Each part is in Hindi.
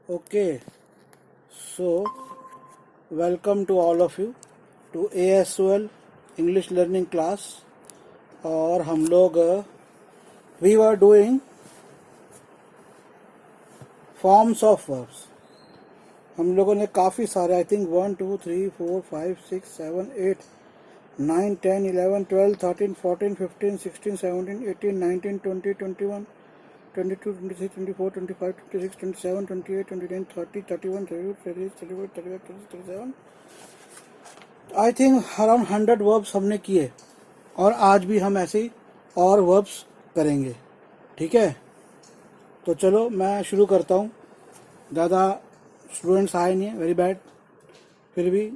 Okay, so welcome to all of you to ASOL English learning class. और हम लोग we were doing forms of verbs. हम लोगों ने काफ़ी सारे I think 1 2 3 4 5 6 7 8 9 10 11 12 13 14 15 16 17 18 19 20 21 22 23 24 25 26 27 28 29 30 31 32 33 34 35 36 37 I think around 100 verbs हमने किए और आज भी हम ऐसे ही और वर्ब्स करेंगे। ठीक है, तो चलो मैं शुरू करता हूँ। ज़्यादा स्टूडेंट्स आए नहीं है, वेरी बैड। फिर भी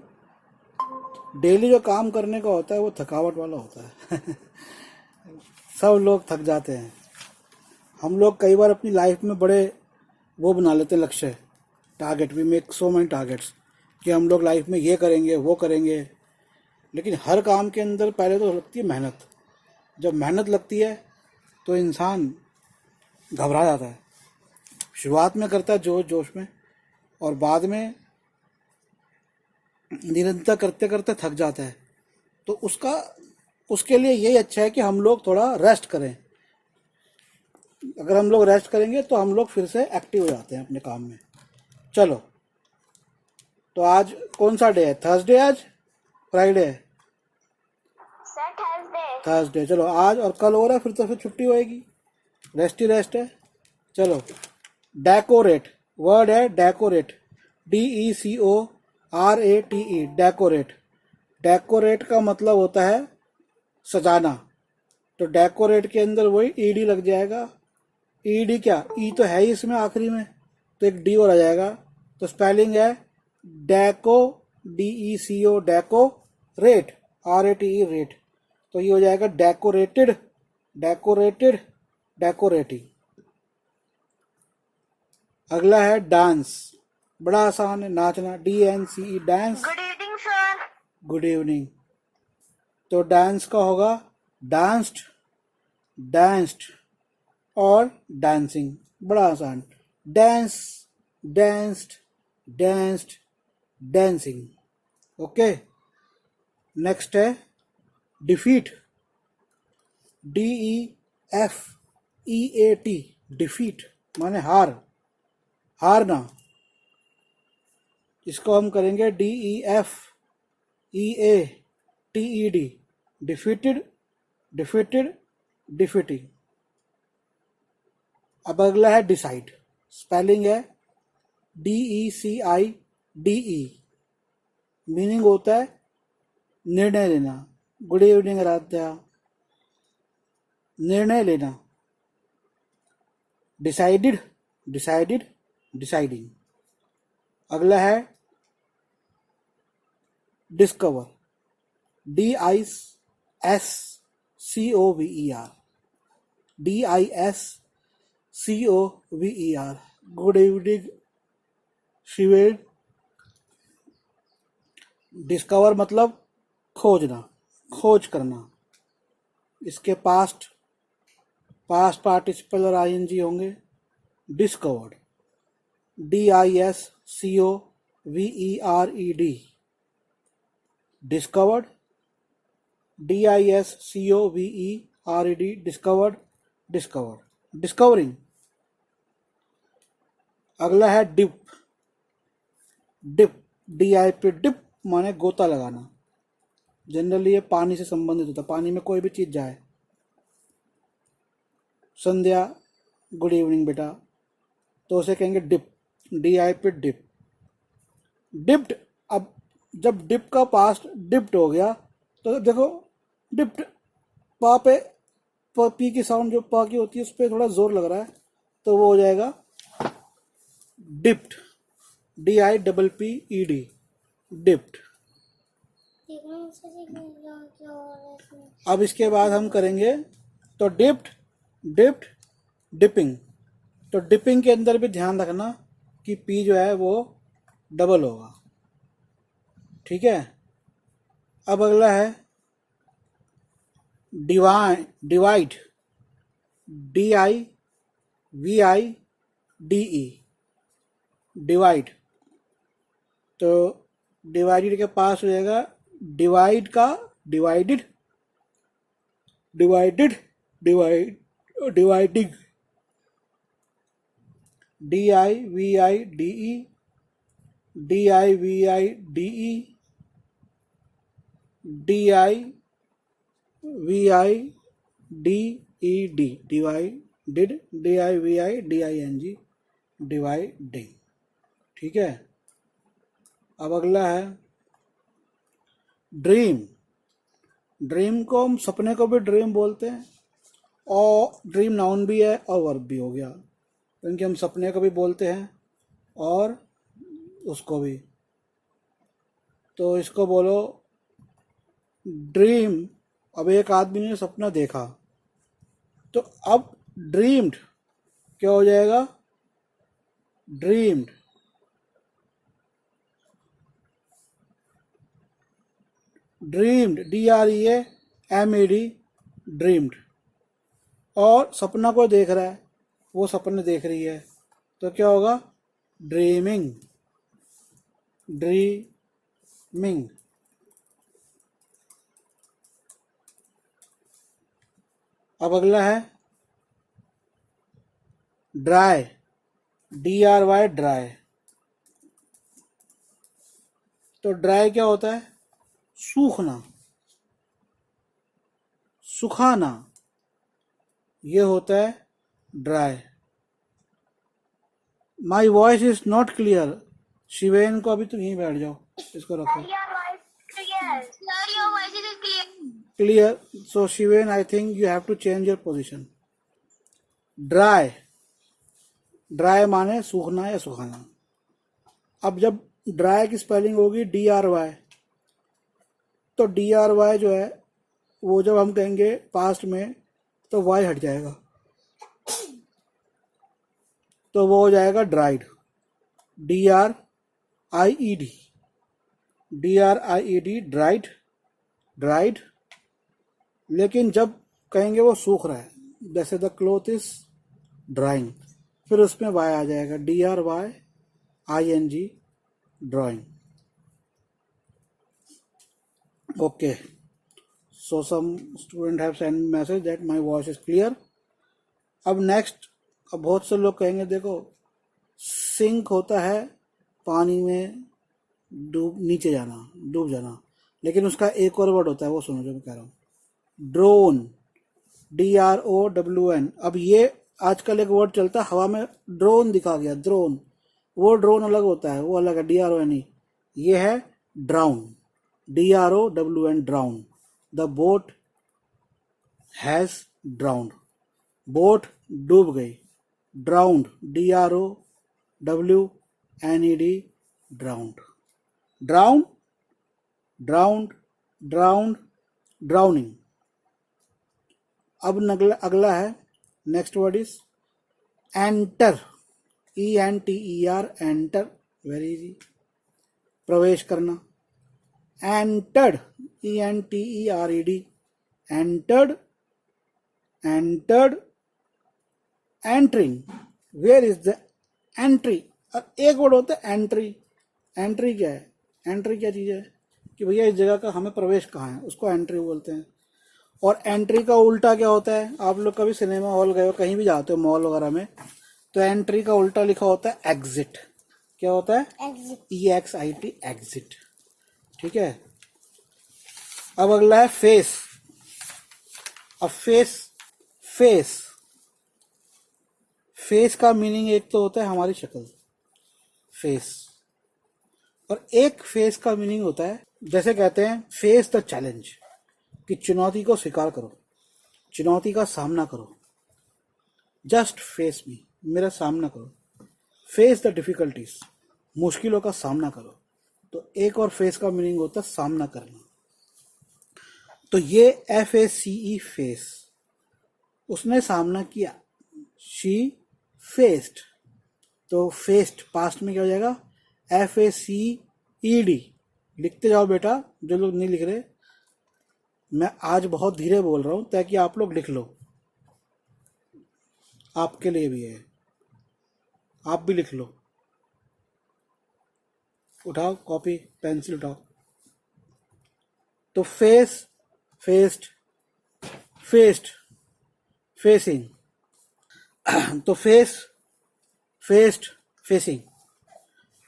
डेली जो काम करने का होता है वो थकावट वाला होता है सब लोग थक जाते हैं। हम लोग कई बार अपनी लाइफ में बड़े वो बना लेते हैं लक्ष्य, target. We make so many targets कि हम लोग लाइफ में ये करेंगे वो करेंगे, लेकिन हर काम के अंदर पहले तो लगती है मेहनत। जब मेहनत लगती है तो इंसान घबरा जाता है। शुरुआत में करता है जोश जोश में, और बाद में निरंतर करते करते थक जाता है। तो उसके लिए यही अच्छा है कि हम लोग थोड़ा रेस्ट करें। अगर हम लोग रेस्ट करेंगे तो हम लोग फिर से एक्टिव हो जाते हैं अपने काम में। चलो, तो आज कौन सा डे है? थर्सडे, आज फ्राइडे है, थर्सडे। चलो आज और कल हो रहा है, फिर तो फिर छुट्टी होएगी, रेस्ट ही रेस्ट है। चलो, डेकोरेट वर्ड है, डेकोरेट, DECORATE, डेकोरेट। डेकोरेट का मतलब होता है सजाना, तो डेकोरेट के अंदर वही ED लग जाएगा। ED क्या, ई तो है ही इसमें आखिरी में, तो एक D और आ जाएगा। तो स्पेलिंग है deco, DECO, deco rate, RATE, rate. तो ये हो जाएगा डेकोरेटेड, डेकोरेटेड, डेकोरेटिंग। अगला है डांस, बड़ा आसान है, नाचना, DANCE, dance. Good evening sir. Good evening. तो डांस का होगा डांस्ड, डांस्ड और डांसिंग, बड़ा आसान। Dance, danced, danced, dancing. Okay, next है डिफीट, DEFEAT, डिफीट माने हार, हारना। इसको हम करेंगे DEFEATED, डिफीटेड, डिफीटेड, डिफीटिंग। अब अगला है डिसाइड, स्पेलिंग है DECIDE, मीनिंग होता है निर्णय लेना। Good evening Aradhya. निर्णय लेना, डिसाइडेड, डिसाइडेड, डिसाइडिंग। अगला है डिस्कवर, DISCOVER, DISCOVER। गुड इवनिंग शिवेन। डिस्कवर मतलब खोजना, खोज करना। इसके पास्ट पार्टिसिपल और ING होंगे। Discovered, DISCOVERED, discovered, DISCOVERED, discovered, discovered, discovering. अगला है डिप, डिप, DIP, डिप माने गोता लगाना। जनरली ये पानी से संबंधित होता है, पानी में कोई भी चीज जाए। संध्या, गुड इवनिंग बेटा। तो उसे कहेंगे डिप, DIP, डिप, डिप्ड। अब जब डिप का पास्ट डिप्ड हो गया तो देखो डिप्ड, पा पे पी की साउंड जो पा की होती है उस पर थोड़ा जोर लग रहा है, तो वो हो जाएगा डिप्ड, DIPPED, डिप्ड। अब इसके बाद हम करेंगे तो डिप्ड, डिप्ड, डिपिंग। तो डिपिंग के अंदर भी ध्यान रखना कि पी जो है वो डबल होगा। ठीक है, अब अगला है डिवाइड, DIVIDE, डिवाइड। तो डिवाइडेड के पास हो जाएगा डिवाइड का divided, divided, dividing, DIVIDE, DIVIDE, DIVIDED, divided, DIVIDING, dividing. ठीक है। अब अगला है ड्रीम। ड्रीम को हम सपने को भी ड्रीम बोलते हैं, और ड्रीम नाउन भी है और वर्ब भी हो गया, क्योंकि हम सपने को भी बोलते हैं और उसको भी। तो इसको बोलो ड्रीम। अब एक आदमी ने सपना देखा, तो अब ड्रीम्ड क्या हो जाएगा? ड्रीम्ड। Dreamed, DREAMED, dreamed. और सपना को देख रहा है, वो सपने देख रही है, तो क्या होगा? Dreaming, dreaming. अब अगला है ड्राई, DRY, ड्राई। तो ड्राई क्या होता है? सूखना, सुखाना, ये होता है dry. My voice is not clear. Shiven को अभी तुम यहीं बैठ जाओ, इसको रखो। Clear. So Shiven, I think you have to change your position. Dry, dry माने सूखना या सुखाना। अब जब ड्राई की स्पेलिंग होगी DRY, तो DRY जो है वो जब हम कहेंगे पास्ट में तो Y हट जाएगा, तो वो हो जाएगा dried, DRIED, DRIED, dried, dried. लेकिन जब कहेंगे वो सूख रहा है, जैसे द क्लोथ इज ड्राइंग, फिर उसमें Y आ जाएगा, DRYING, drawing. Okay, so some student have sent me message that my voice is clear. अब नेक्स्ट, अब बहुत से लोग कहेंगे देखो सिंक होता है पानी में डूब, नीचे जाना, डूब जाना, लेकिन उसका एक और वर्ड होता है, वो सुनो जो मैं कह रहा हूँ, ड्रोन, DROWN। अब ये आजकल एक वर्ड चलता है हवा में, ड्रोन दिखा गया, ड्रोन। वो ड्रोन अलग होता है, वो अलग है, DRON। ये है drown, DROWN, drown. The boat has drowned, boat डूब गई, drowned, DROWNED, drowned, drowned, drowned, drowned, drowning. अब अगला है, next word is enter, ENTER, enter, very easy, प्रवेश करना। Entered, ENTERED, entered, entered, entering, where is the entry. अब एक वर्ड होता है एंट्री। एंट्री क्या है? एंट्री क्या चीज़ है कि भैया इस जगह का हमें प्रवेश कहाँ है, उसको एंट्री बोलते हैं। और एंट्री का उल्टा क्या होता है? आप लोग कभी सिनेमा हॉल गए हो, कहीं भी जाते हो मॉल वगैरह में, तो एंट्री का उल्टा लिखा होता है एग्जिट। क्या होता है? EXIT, exit. ठीक है। अब अगला है फेस। अब फेस, फेस, फेस का मीनिंग एक तो होता है हमारी शक्ल, फेस, और एक फेस का मीनिंग होता है, जैसे कहते हैं फेस द चैलेंज, कि चुनौती को स्वीकार करो, चुनौती का सामना करो, जस्ट फेस मी, मेरा सामना करो, फेस द डिफिकल्टीज, मुश्किलों का सामना करो। तो एक और फेस का मीनिंग होता है सामना करना। तो ये FACE, फेस, उसने सामना किया, शी फेस्ड। तो फेस्ड पास्ट में क्या हो जाएगा? FACED। लिखते जाओ बेटा, जो लोग नहीं लिख रहे, मैं आज बहुत धीरे बोल रहा हूँ ताकि आप लोग लिख लो। आपके लिए भी है, आप भी लिख लो। उठाओ कॉपी पेंसिल उठाओ। तो फेस, फेस्ड, फेस्ड, फेसिंग। तो face, faced, facing.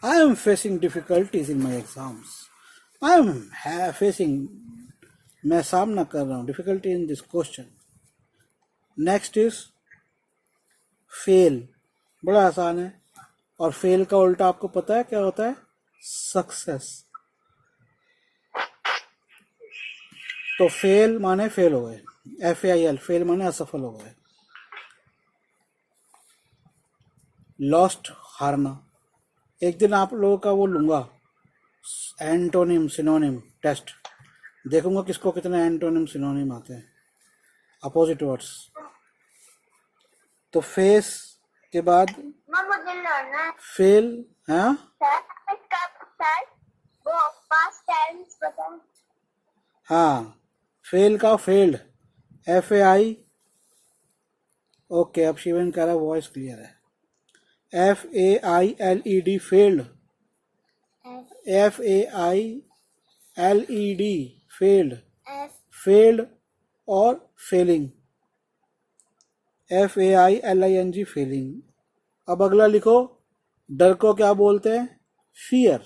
I am facing difficulties in my exams. I am facing, मैं सामना कर रहा हूँ difficulty in this question. Next is fail, बड़ा आसान है। और फेल का उल्टा आपको पता है क्या होता है? सक्सेस। तो फेल माने फेल हो गए, FAIL, फेल माने असफल हो गए। लॉस्ट, हारना। एक दिन आप लोगों का वो लूंगा, एंटोनिम सिनोनिम टेस्ट, देखूंगा किसको कितने एंटोनिम सिनोनिम आते हैं, अपोजिट वर्ड्स। तो फेस के बाद मुझे लर्नर फेल, हाँ सर वो पास्ट टेंस बताओ। हाँ, फेल का फेल्ड, FAI। ओके, अब शिवन कह रहा वॉइस क्लियर है। FAILED, failed, FAILED, failed, failed और फेलिंग, FAILING, फेलिंग। अब अगला लिखो, डर को क्या बोलते हैं? Fear,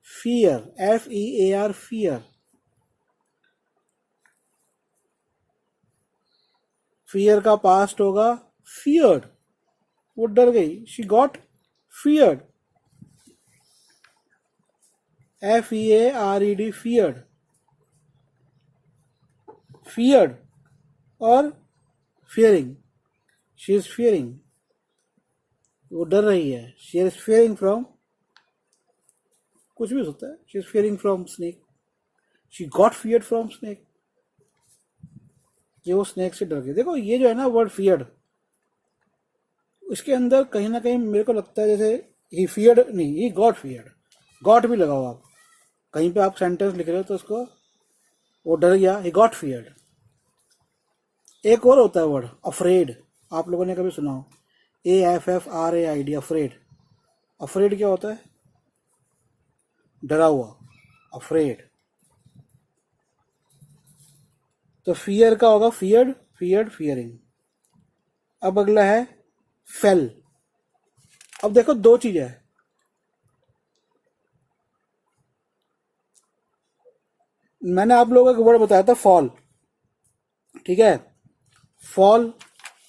fear, FEAR, fear. Fear का पास्ट होगा फियर्ड, वो डर गई, she got feared, FEARED, feared, feared और फियरिंग, शी इज फियरिंग, वो डर रही है, शी इज फियरिंग फ्रॉम, कुछ भी हो सकता है, she is fearing from snake, she got feared from snake, ये वो स्नेक से डर गई। देखो ये जो है ना वर्ड फियर्ड, इसके अंदर कहीं ना कहीं मेरे को लगता है जैसे ही फियर्ड नहीं, ही गॉट फियर्ड, गॉट भी लगाओ आप कहीं पे, आप सेंटेंस लिख रहे हो तो उसको, वो डर गया, ही गॉट फियर्ड। एक और होता है वर्ड अफ्रेड, आप लोगों ने कभी सुना हो, AFFRAID, अफ्रेड। अफ्रेड क्या होता है? डरा हुआ, अफ्रेड। तो फियर का होगा फियर्ड, फियर्ड, फियरिंग। अब अगला है फेल। अब देखो दो चीजें है, मैंने आप लोगों को एक वर्ड बताया था फॉल, ठीक है? फॉल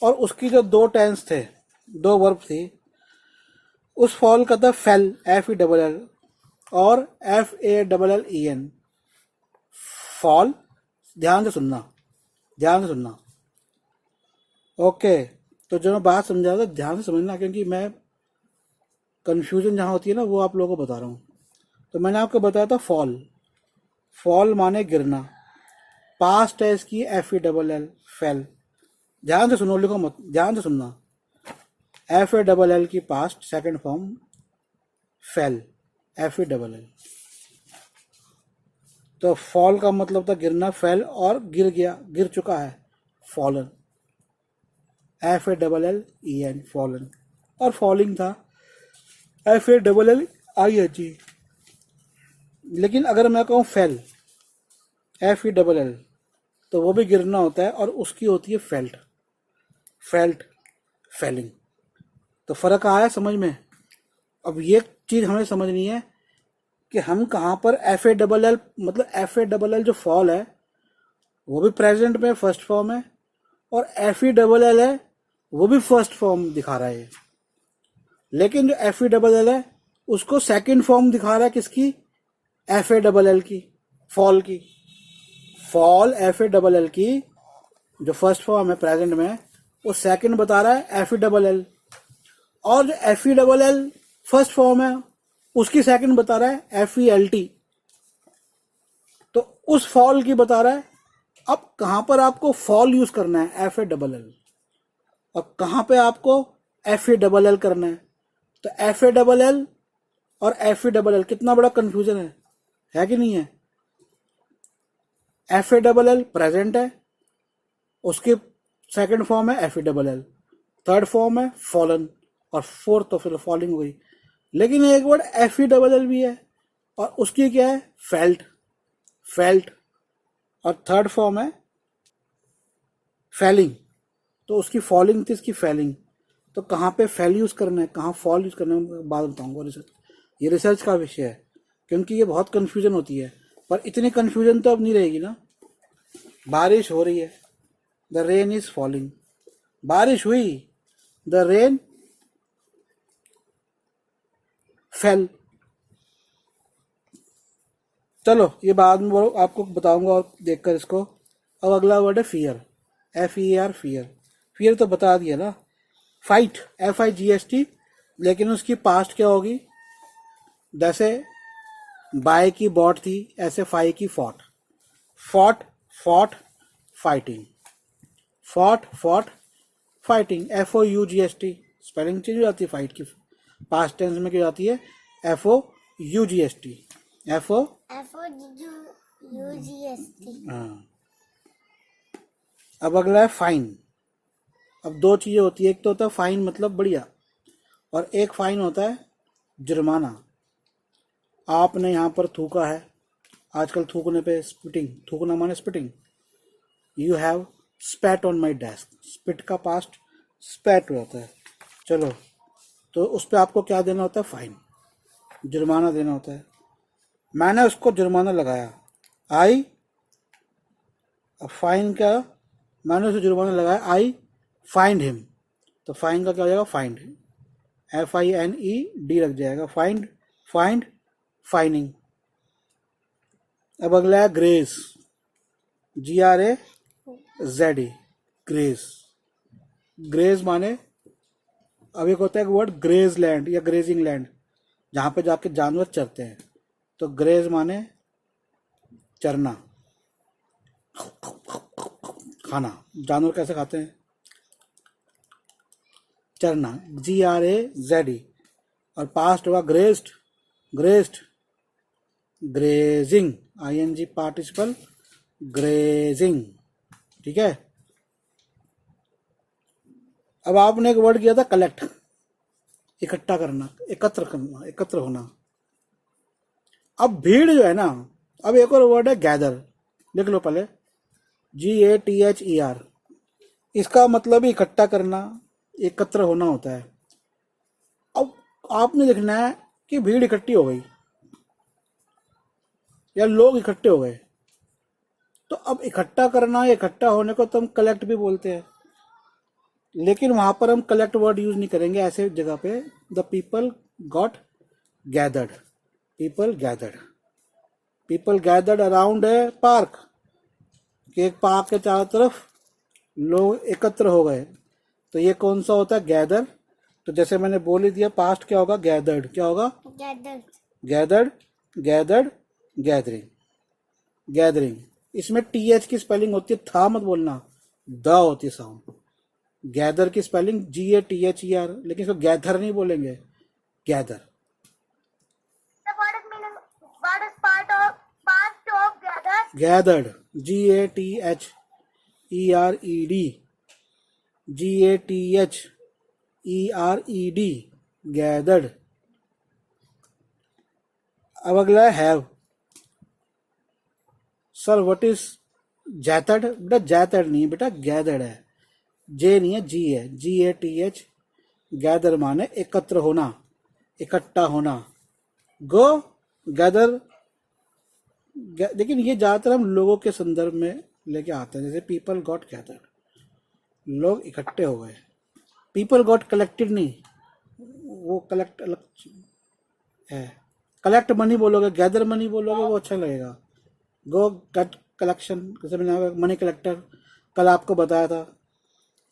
और उसकी जो दो टेंस थे, दो वर्ब थी, उस फॉल का था फेल, FELL, और FALLEN, फॉल। ध्यान से सुनना, ध्यान से सुनना, ओके? तो जो मैं बात समझा था ध्यान से समझना, क्योंकि मैं कंफ्यूजन जहाँ होती है ना वो आप लोगों को बता रहा हूँ। तो मैंने आपको बताया था फॉल, फॉल माने गिरना, पास्ट है इसकी FELL, फेल। ध्यान से सुनो, लिखो मत, ध्यान से सुनना, FALL की past second form fail, FELL। तो फॉल का मतलब था गिरना, फेल और गिर गया, गिर चुका है, फॉलन, FALLEN, फॉलन। और फॉलिंग था FALLING। लेकिन अगर मैं कहूँ फेल, FELL, तो वो भी गिरना होता है और उसकी होती है फेल्ट, फेल्ट, फेलिंग। तो फर्क आया समझ में? अब ये चीज हमें समझनी है कि हम कहाँ पर FALL, मतलब FALL जो फॉल है वो भी प्रेजेंट में फर्स्ट फॉर्म है, और FELL है वो भी फर्स्ट फॉर्म दिखा रहा है, लेकिन जो FELL है उसको सेकंड फॉर्म दिखा रहा है, किसकी? FALL की, फॉल की। फॉल FALL की जो फर्स्ट फॉर्म है प्रेजेंट में, वो सेकंड बता रहा है FELL, और जो FELL फर्स्ट फॉर्म है उसकी सेकंड बता रहा है FELT, तो उस फॉल की बता रहा है। अब कहां पर आपको फॉल यूज करना है? FALL। और कहां पे आपको FELL करना है? तो FALL और FELL, कितना बड़ा कंफ्यूजन है कि नहीं है? FALL प्रेजेंट है, उसकी सेकंड फॉर्म है FELL, थर्ड फॉर्म है फॉलन, और फोर्थ तो फिर फॉलिंग हो गई। लेकिन एक word F E double L भी है, और उसकी क्या है फेल्ट, फेल्ट, और थर्ड फॉर्म है फैलिंग, तो उसकी फॉलिंग थी, इसकी फैलिंग। तो कहाँ पे फेल यूज करना है, कहाँ फॉल यूज करना है, बाद बताऊंगा। रिसर्च, ये रिसर्च का विषय है, क्योंकि ये बहुत कंफ्यूजन होती है। पर इतनी कंफ्यूजन तो अब नहीं रहेगी ना। बारिश हो रही है, द रेन इज फॉलिंग, बारिश हुई, द रेन फेल। चलो ये बाद में बोलो, आपको बताऊंगा और देखकर इसको। अब अगला वर्ड है fear, F E R, fear. Fear तो बता दिया ना। Fight, F I ji S T, लेकिन उसकी पास्ट क्या होगी? जैसे बाय की बॉट थी, ऐसे फाई की fought, fought, fought, fighting, fought, fought, fighting, F O U G S T. Spelling change हो जाती है फाइट की, पास्ट टेंस में क्या जाती है? F O U G S T, F O FOUGST। हाँ। अब अगला है फाइन। अब दो चीजें होती है, एक तो होता है फाइन मतलब बढ़िया, और एक फाइन होता है जुर्माना। आपने यहाँ पर थूका है, आजकल थूकने पे स्पिटिंग, थूकना माने spitting. You have स्पैट on my desk, spit का पास्ट स्पैट हो जाता है। चलो, तो उस पर आपको क्या देना होता है? फाइन, जुर्माना देना होता है। मैंने उसको जुर्माना लगाया, आई, अब फाइन क्या, मैंने उसे जुर्माना लगाया, आई फाइंड हिम, तो फाइन का क्या हो जाएगा? Find, F I N E D लग जाएगा, फाइंड, फाइंड, फाइनिंग। अब अगला है graze, G R A Z E, graze. Graze माने, अब एक होता है वर्ड ग्रेज लैंड या ग्रेजिंग लैंड, जहाँ पे जाके जानवर चरते हैं। तो ग्रेज माने चरना, खाना, जानवर कैसे खाते हैं? चरना, जी आर ए जेड ई। और पास्ट हुआ grazed, grazed, grazing, I N G participle, grazing. ठीक है। अब आपने एक वर्ड किया था कलेक्ट, इकट्ठा करना, एकत्र करना, एकत्र होना। अब भीड़ जो है ना, अब एक और वर्ड है गैदर, लिख लो पहले, G A T H E R. इसका मतलब इकट्ठा करना, एकत्र होना होता है। अब आपने लिखना है कि भीड़ इकट्ठी हो गई या लोग इकट्ठे हो गए। तो अब इकट्ठा करना, इकट्ठा होने को तो हम कलेक्ट भी बोलते हैं, लेकिन वहां पर हम कलेक्ट वर्ड यूज नहीं करेंगे। ऐसे जगह पे the people got gathered, people gathered, people gathered around a park, कि एक पार्क के चारों तरफ लोग एकत्र हो गए। तो ये कौन सा होता है? गैदर। तो जैसे मैंने बोल ही दिया, पास्ट क्या होगा? गैदर्ड। क्या होगा? Gathered, gathered, gathering, gathering. इसमें टी एच की स्पेलिंग होती है, था मत बोलना, द होती है साउंड। गैदर की spelling G A T H E R, लेकिन इसको गैदर नहीं बोलेंगे, gather. The word is meaning. What is part of gather? Gathered, G A T H E R E D, G A T H E R E D, gathered. अब अगला है हैव। Sir what is जैतड? बेटा जैतड नहीं है बेटा, गैदर्ड है, जे नहीं है, जी है, जी ए टी एच। गैदर माने एकत्र होना, इकट्ठा होना। गो गैदर, लेकिन ये ज्यादातर हम लोगों के संदर्भ में लेके आते हैं, जैसे पीपल गॉट गैदर्ड, लोग इकट्ठे हो गए। पीपल गॉट कलेक्टेड नहीं, वो कलेक्ट अलग है। कलेक्ट मनी बोलोगे, गैदर मनी बोलोगे, वो अच्छा लगेगा। गो गट कलेक्शन, जैसे मैंने मनी कलेक्टर कल आपको बताया था।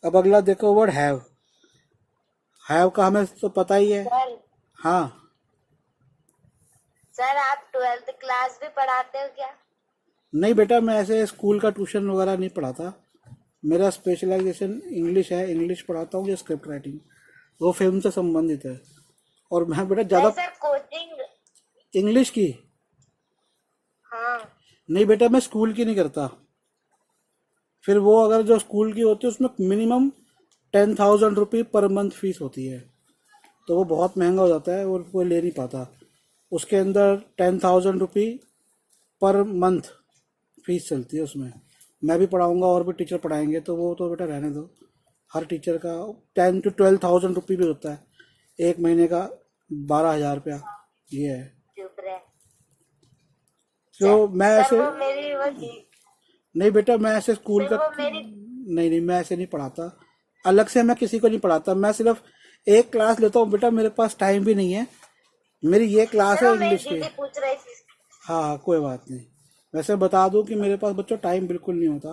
अब अगला देखो वर्ड हैव। हैव का हमें तो पता ही है। सर, हाँ, सर आप 12th क्लास भी पढ़ाते हो क्या? नहीं बेटा, मैं ऐसे स्कूल का ट्यूशन वगैरह नहीं पढ़ाता। मेरा स्पेशलाइजेशन इंग्लिश है, इंग्लिश पढ़ाता हूँ, ये स्क्रिप्ट राइटिंग, वो फिल्म से संबंधित है। और मैं बेटा ज़्यादा सर कोचिंग। इंग्लिश की हाँ। नहीं बेटा, मैं स्कूल की नहीं करता। फिर वो अगर जो स्कूल की होती है उसमें मिनिमम ₹10,000 पर मंथ फीस होती है, तो वो बहुत महंगा हो जाता है और वो ले नहीं पाता। उसके अंदर ₹10,000 पर मंथ फीस चलती है उसमें। मैं भी पढ़ाऊँगा और भी टीचर पढ़ाएंगे, तो वो तो बेटा रहने दो। हर टीचर का 10 to 12,000 रुपये भी होता है, एक महीने का 12,000 रुपया, ये है। चुप रहे। तो मैं सर ऐसे वो मेरी वो थी, नहीं बेटा, मैं ऐसे स्कूल सर का वो मेरी नहीं, मैं ऐसे नहीं पढ़ाता। अलग से मैं किसी को नहीं पढ़ाता, मैं सिर्फ एक क्लास लेता हूँ बेटा, मेरे पास टाइम भी नहीं है। मेरी ये क्लास सर है वो मेरी इंग्लिश की। दीदी पूछ रही थी। हाँ हाँ, कोई बात नहीं। वैसे बता दूं कि मेरे पास बच्चों टाइम बिल्कुल नहीं होता,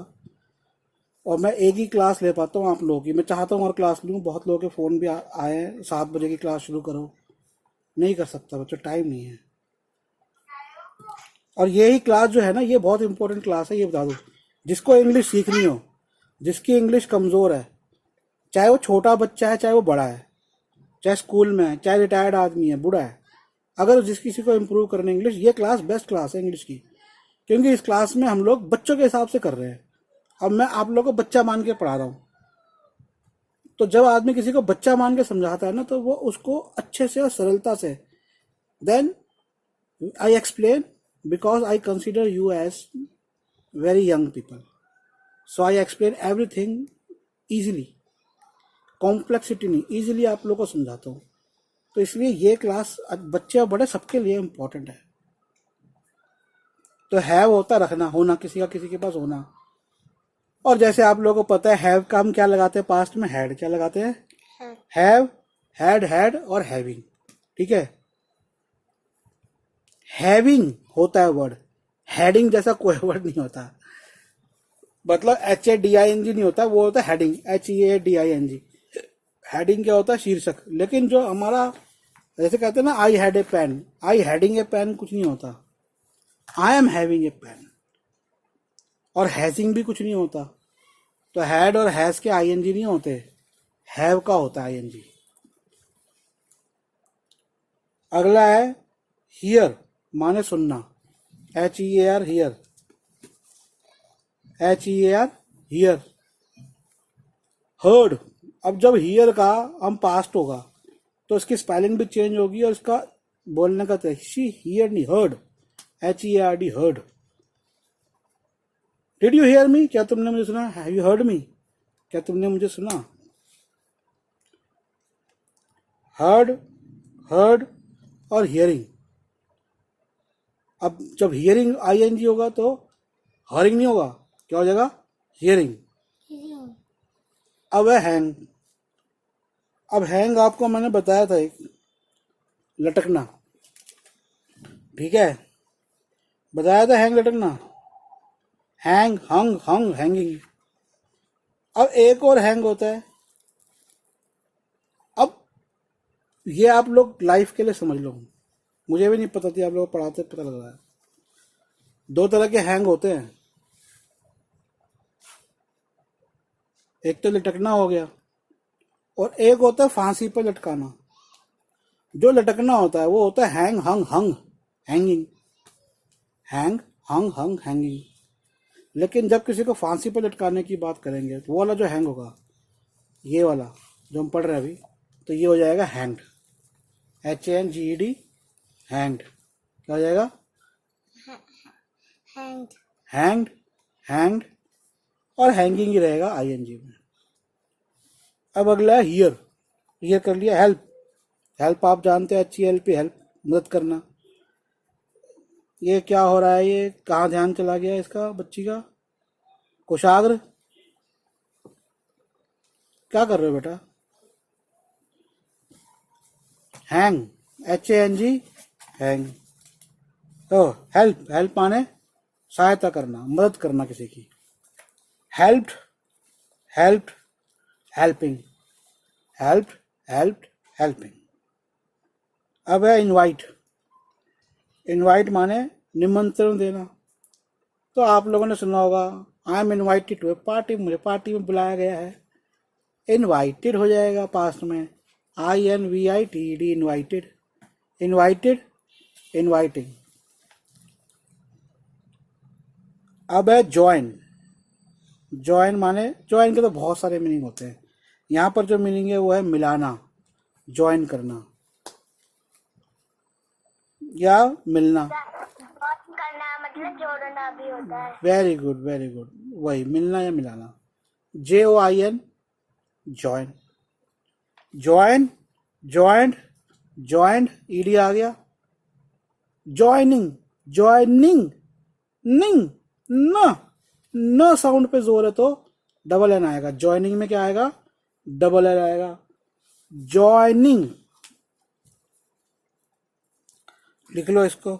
और मैं एक ही क्लास ले पाता हूँ आप लोगों की। मैं चाहता हूँ और क्लास लूँ, बहुत लोगों के फ़ोन भी आए हैं 7 बजे की क्लास शुरू करो, नहीं कर सकता बच्चों, टाइम नहीं है। और यही क्लास जो है ना, ये बहुत इंपॉर्टेंट क्लास है, ये बता दूँ। जिसको इंग्लिश सीखनी हो, जिसकी इंग्लिश कमज़ोर है, चाहे वो छोटा बच्चा है चाहे वो बड़ा है, चाहे स्कूल में है चाहे रिटायर्ड आदमी है बूढ़ा है, अगर जिस किसी को इम्प्रूव करना है इंग्लिश, ये क्लास बेस्ट क्लास है इंग्लिश की। क्योंकि इस क्लास में हम लोग बच्चों के हिसाब से कर रहे हैं। अब मैं आप लोगों को बच्चा मान के पढ़ा रहा हूँ, तो जब आदमी किसी को बच्चा मान के समझाता है ना, तो वो उसको अच्छे से और सरलता से, then I explain, because I consider you as very young people, so I explain everything easily, complexity नहीं, ईजिली आप लोगों को समझाता हूँ। तो इसलिए ये क्लास बच्चे और बड़े सबके लिए इम्पोर्टेंट है। तो हैव होता रखना, होना, किसी का किसी के पास होना। और जैसे आप लोगों को पता है, हैव का हम क्या लगाते हैं पास्ट में, हैड क्या लगाते हैं, हैव, हैड और हैविंग, ठीक है। हैविंग होता है वर्ड, हैडिंग जैसा कोई वर्ड नहीं होता। मतलब HADING नहीं होता, वो होता है हेडिंग, HEADING। हेडिंग क्या होता है, शीर्षक। लेकिन जो हमारा जैसे कहते हैं ना, I had a pain, I hading a pain कुछ नहीं होता, I am having a pain. और हैजिंग भी कुछ नहीं होता। तो हैड और हैज के ING नहीं होते, हैव का होता है ING। अगला है हियर, माने सुनना, HEAR, here, HEAR, here. Heard, अब जब हियर का हम पास्ट होगा तो इसकी स्पेलिंग भी चेंज होगी और इसका बोलने का तरीका, शी हियर नहीं, heard, HEARD, heard. Did you hear me, क्या तुमने मुझे सुना, हैव यू हर्ड मी, क्या तुमने मुझे सुना। हर्ड, हर्ड और हियरिंग। अब जब हियरिंग ING होगा तो हरिंग नहीं होगा, क्या हो जाएगा, हियरिंग। अब है हैंग। अब हैंग आपको मैंने बताया था, एक लटकना, ठीक है, बताया था हैंग, लटकना, हैंग, हंग, हंग, हैंगिंग। अब एक और हैंग होता है। अब ये आप लोग लाइफ के लिए समझ लो, मुझे भी नहीं पता थी, आप लोग पढ़ाते पता लग रहा है। 2 तरह के हैंग होते हैं, एक तो लटकना हो गया, और एक होता है फांसी पर लटकाना। जो लटकना होता है वो होता है हैंग, हंग, हंग, हैंगिंग, हैंग, हंग, हंग, हैंगिंग। लेकिन जब किसी को फांसी पर लटकाने की बात करेंगे तो वो वाला जो हैंग होगा, ये वाला जो हम पढ़ रहे हैं अभी, तो ये हो जाएगा हैंग्ड, HANGED, हैंग्ड। क्या हो जाएगा, हैंग्ड, हैंग्ड, हैंग्ड, और हैंगिंग ही रहेगा ING में। अब अगला है हियर, हियर कर लिया। हेल्प, हेल्प आप जानते हैं, HELP, हेल्प, मदद करना। ये क्या हो रहा है, ये कहाँ ध्यान चला गया इसका, बच्ची का, कुशाग्र, क्या कर रहे हो बेटा, हैंग, HANG, हैंग। तो हेल्प, हेल्प माने सहायता करना, मदद करना किसी की। Helped, helped, helping, helped, helped, helping. अब है इनवाइट, इनवाइट माने निमंत्रण देना। तो आप लोगों ने सुना होगा, I am invited to a party, मुझे पार्टी में बुलाया गया है। इनवाइटेड हो जाएगा पास्ट में, INVITED, इनवाइटेड, इनवाइटेड, इनवाइटिंग। अब है ज्वाइन, ज्वाइन माने, ज्वाइन के तो बहुत सारे मीनिंग होते हैं, यहाँ पर जो मीनिंग है वो है मिलाना, ज्वाइन करना या मिलना। जॉइन करना मतलब जोड़ना भी होता है। वेरी गुड, वेरी गुड, वही मिलना या मिलाना। JOIN, join, join, joint, joint, ED आ गया। ज्वाइनिंग, ज्वाइनिंग, निंग, न साउंड पे जोर है तो डबल एन आएगा। ज्वाइनिंग में क्या आएगा? डबल एन आएगा। ज्वाइनिंग, लिख लो इसको।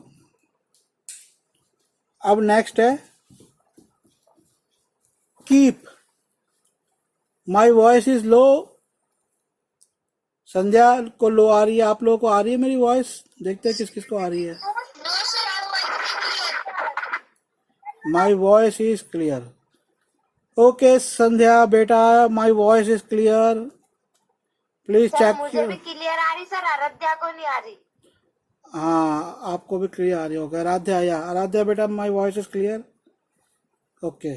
अब नेक्स्ट है keep. My voice is low. Sandhya को लो आ रही है, आप लोगों को आ रही है मेरी वॉइस? देखते हैं किस किस को आ रही है। My voice is clear. Okay Sandhya बेटा, my voice is clear, please check. मुझे भी क्लियर आ रही सर, आराध्या को नहीं आ रही। हाँ, आपको भी क्लियर आ रही होगा। आराध्या, या आराध्या बेटा, my voice is clear. Okay,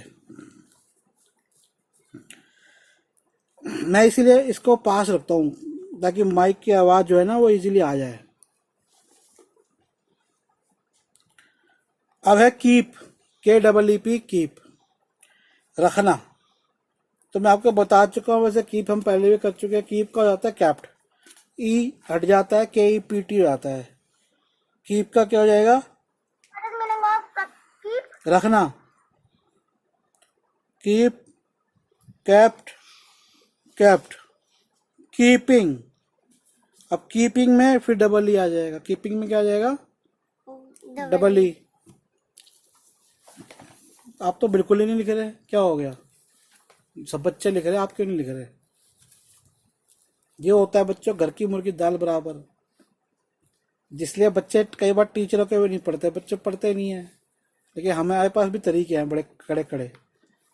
मैं इसीलिए इसको पास रखता हूँ ताकि माइक की आवाज जो है ना वो इजीली आ जाए। अब है कीप, KEEP, कीप, रखना। तो मैं आपको बता चुका हूँ, वैसे कीप हम पहले भी कर चुके हैं। कीप का हो जाता है कैप्ट, ई हट जाता है, KEPT हो जाता है। कीप का क्या हो जाएगा? मीनिंग ऑफ कीप, रखना। Keep, kept, kept, keeping. अब कीपिंग में फिर डबल ई आ जाएगा। कीपिंग में क्या आ जाएगा? Double E. आप तो बिल्कुल ही नहीं लिख रहे, क्या हो गया? सब बच्चे लिख रहे, आप क्यों नहीं लिख रहे? ये होता है बच्चों, घर की मुर्गी दाल बराबर। जिसलिए बच्चे कई बार टीचरों के भी नहीं पढ़ते, बच्चे पढ़ते नहीं है। लेकिन हमारे पास भी तरीके हैं बड़े कड़े कड़े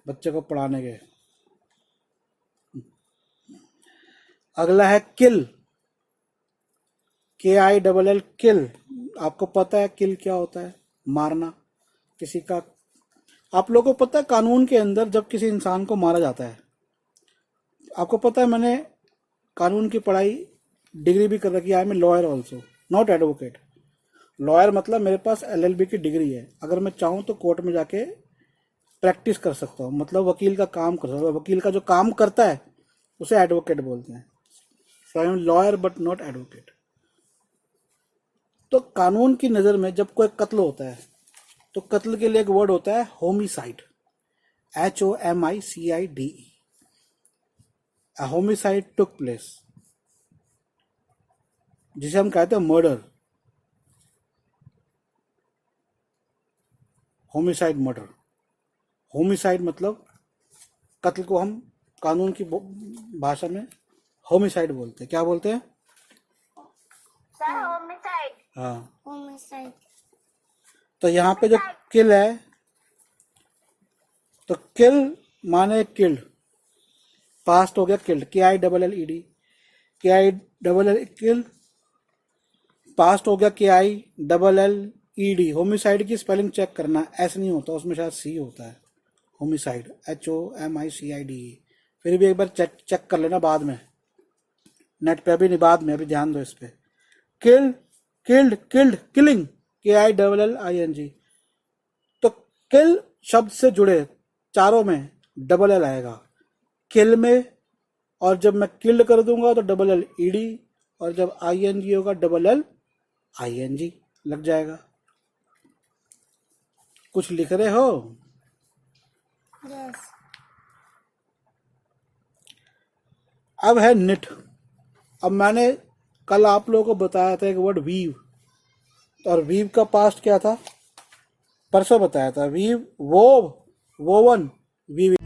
बच्चे को पढ़ाने के। अगला है किल, KILL, किल। आपको पता है किल क्या होता है? मारना किसी का। आप लोगों को पता है कानून के अंदर जब किसी इंसान को मारा जाता है, आपको पता है मैंने कानून की पढ़ाई डिग्री भी कर रखी है। I am a lawyer also, not advocate. Lawyer मतलब मेरे पास LLB की डिग्री है। अगर मैं चाहूँ तो कोर्ट में जाके प्रैक्टिस कर सकता हूँ, मतलब वकील का काम कर सकता हूँ। वकील का जो काम करता है उसे एडवोकेट बोलते हैं। So I am lawyer but not advocate. तो कानून की नज़र में जब कोई कत्ल होता है तो कत्ल के लिए एक वर्ड होता है homicide, HOMICIDE। Homicide took place, जिसे हम कहते हैं मर्डर। Homicide, murder. होमिसाइड मतलब कत्ल को हम कानून की भाषा में होमिसाइड बोलते हैं। क्या बोलते हैं? Sir homicide. हाँ, होमिसाइड। तो यहाँ पे जो किल है, तो किल माने किल्ड, पास्ट हो गया किल्ड, KILLED, KILL, किल। पास्ट हो गया KILLED। होमिसाइड की स्पेलिंग चेक करना, S नहीं होता उसमें, शायद C होता है। Homicide HOMICIDE। फिर भी एक बार चेक कर लेना बाद में, नेट पे अभी नहीं, बाद में, अभी ध्यान दो इस पे। किल, किल्ड, किल्ड, किलिंग, KILLING। तो किल शब्द से जुड़े चारों में डबल एल आएगा किल में, और जब मैं किल्ड कर दूंगा तो डबल एल ED, और जब ING होगा डबल एल ING लग जाएगा। कुछ लिख रहे हो? यस। अब है निट। अब मैंने कल आप लोगों को बताया था एक वर्ड वीव, और वीव का पास्ट क्या था? परसों बताया था। Weave, wove, woven, weave.